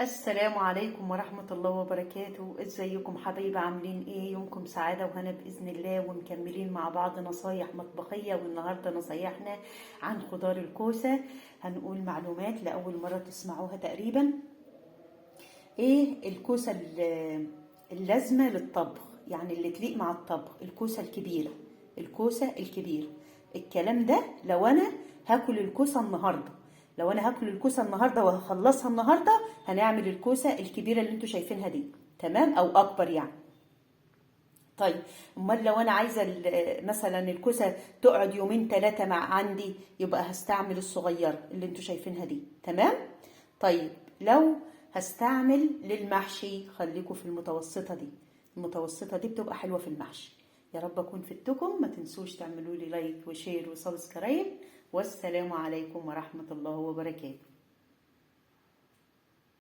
السلام عليكم ورحمة الله وبركاته. ازيكم حبايبي؟ عاملين ايه؟ يومكم سعادة وهنا بإذن الله، ومكملين مع بعض نصايح مطبخية. والنهاردة نصايحنا عن خضار الكوسة. هنقول معلومات لأول مرة تسمعوها تقريبا. ايه الكوسة اللازمة للطبخ، يعني اللي تليق مع الطبخ؟ الكوسة الكبيرة، الكوسة الكبيرة. الكلام ده لو انا هاكل الكوسة النهاردة، لو انا هاكل الكوسه النهارده وهخلصها النهارده، هنعمل الكوسه الكبيره اللي انتوا شايفينها دي، تمام؟ او اكبر يعني. طيب، امال لو انا عايزه مثلا الكوسه تقعد يومين ثلاثه مع عندي، يبقى هستعمل الصغيره اللي انتوا شايفينها دي، تمام؟ طيب، لو هستعمل للمحشي خليكم في المتوسطه دي. المتوسطه دي بتبقى حلوه في المحشي. يا رب اكون فدتكم. ما تنسوش تعملوا لي لايك وشير وسبسكرايب. والسلام عليكم ورحمه الله وبركاته.